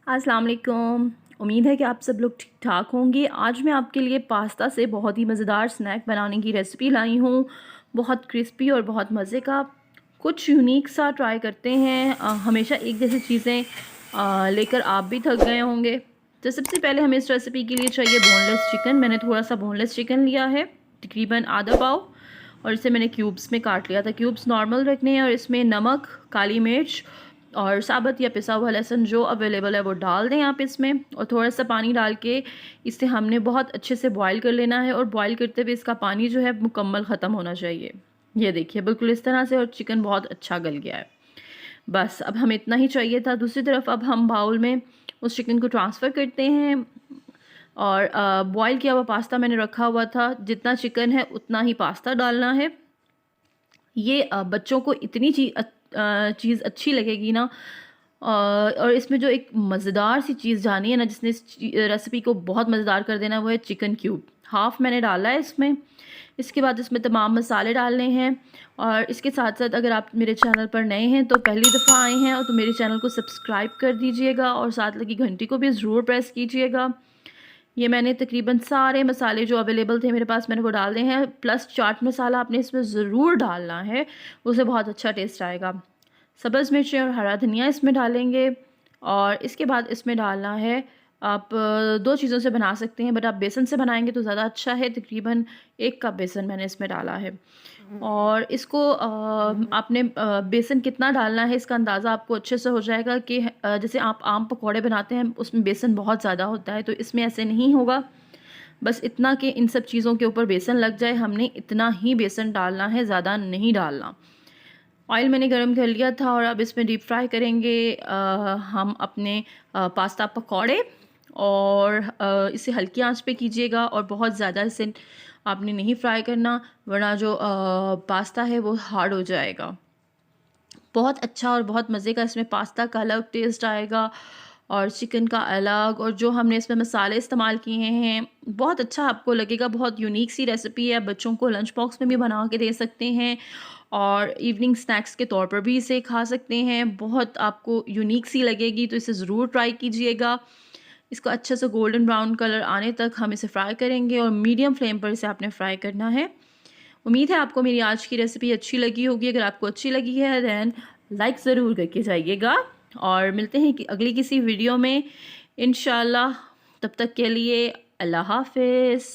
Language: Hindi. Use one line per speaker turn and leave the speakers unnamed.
अस्सलाम वालेकुम। उम्मीद है कि आप सब लोग ठीक ठाक होंगे। आज मैं आपके लिए पास्ता से बहुत ही मज़ेदार स्नैक बनाने की रेसिपी लाई हूँ। बहुत क्रिस्पी और बहुत मज़े का। कुछ यूनिक सा ट्राई करते हैं। हमेशा एक जैसी चीज़ें लेकर आप भी थक गए होंगे। तो सबसे पहले हमें इस रेसिपी के लिए चाहिए बोनलेस चिकन। मैंने थोड़ा सा बोनलेस चिकन लिया है, तकरीबन आधा पाव, और इसे मैंने क्यूब्स में काट लिया था। क्यूब्स नॉर्मल रखने हैं और इसमें नमक, काली मिर्च और साबुत या पिसा हुआ लहसुन जो अवेलेबल है वो डाल दें आप इसमें, और थोड़ा सा पानी डाल के इसे हमने बहुत अच्छे से बॉईल कर लेना है। और बॉईल करते हुए इसका पानी जो है मुकम्मल ख़त्म होना चाहिए। ये देखिए बिल्कुल इस तरह से, और चिकन बहुत अच्छा गल गया है। बस अब हमें इतना ही चाहिए था। दूसरी तरफ अब हम बाउल में उस चिकन को ट्रांसफ़र करते हैं, और बॉईल किया हुआ पास्ता मैंने रखा हुआ था। जितना चिकन है उतना ही पास्ता डालना है। ये बच्चों को इतनी चीज़ अच्छी लगेगी ना। और इसमें जो एक मज़ेदार सी चीज़ जानी है ना, जिसने इस रेसिपी को बहुत मज़ेदार कर देना, वो है चिकन क्यूब। हाफ़ मैंने डाला है इसमें। इसके बाद इसमें तमाम मसाले डालने हैं। और इसके साथ साथ अगर आप मेरे चैनल पर नए हैं तो पहली दफ़ा आए हैं तो मेरे चैनल को सब्सक्राइब कर दीजिएगा, और साथ लगी घंटी को भी ज़रूर प्रेस कीजिएगा। ये मैंने तकरीबन सारे मसाले जो अवेलेबल थे मेरे पास, मैंने वो डाल दिए हैं। प्लस चाट मसाला आपने इसमें ज़रूर डालना है, उससे बहुत अच्छा टेस्ट आएगा। सब्ज़ मिर्ची और हरा धनिया इसमें डालेंगे। और इसके बाद इसमें डालना है, आप दो चीज़ों से बना सकते हैं, बट आप बेसन से बनाएंगे तो ज़्यादा अच्छा है। तकरीबन 1 कप बेसन मैंने इसमें डाला है। और इसको आपने बेसन कितना डालना है इसका अंदाज़ा आपको अच्छे से हो जाएगा कि जैसे आप आम पकौड़े बनाते हैं उसमें बेसन बहुत ज़्यादा होता है, तो इसमें ऐसे नहीं होगा। बस इतना कि इन सब चीज़ों के ऊपर बेसन लग जाए, हमने इतना ही बेसन डालना है, ज़्यादा नहीं डालना। ऑयल मैंने गरम कर लिया था और अब इसमें डीप फ्राई करेंगे हम अपने पास्ता पकौड़े। और इसे हल्की आंच पे कीजिएगा, और बहुत ज़्यादा इसे आपने नहीं फ्राई करना, वरना जो पास्ता है वो हार्ड हो जाएगा। बहुत अच्छा और बहुत मज़े का इसमें पास्ता का अलग टेस्ट आएगा, और चिकन का अलग, और जो हमने इसमें मसाले इस्तेमाल किए हैं बहुत अच्छा आपको लगेगा। बहुत यूनिक सी रेसिपी है। बच्चों को लंच बॉक्स में भी बना के दे सकते हैं, और इवनिंग स्नैक्स के तौर पर भी इसे खा सकते हैं। बहुत आपको यूनिक सी लगेगी, तो इसे ज़रूर ट्राई कीजिएगा। इसको अच्छे से गोल्डन ब्राउन कलर आने तक हम इसे फ्राई करेंगे, और मीडियम फ्लेम पर इसे आपने फ्राई करना है। उम्मीद है आपको मेरी आज की रेसिपी अच्छी लगी होगी। अगर आपको अच्छी लगी है दैन लाइक ज़रूर करके जाइएगा, और मिलते हैं कि अगली किसी वीडियो में इंशाल्लाह। तब तक के लिए अल्लाह हाफ़िज़।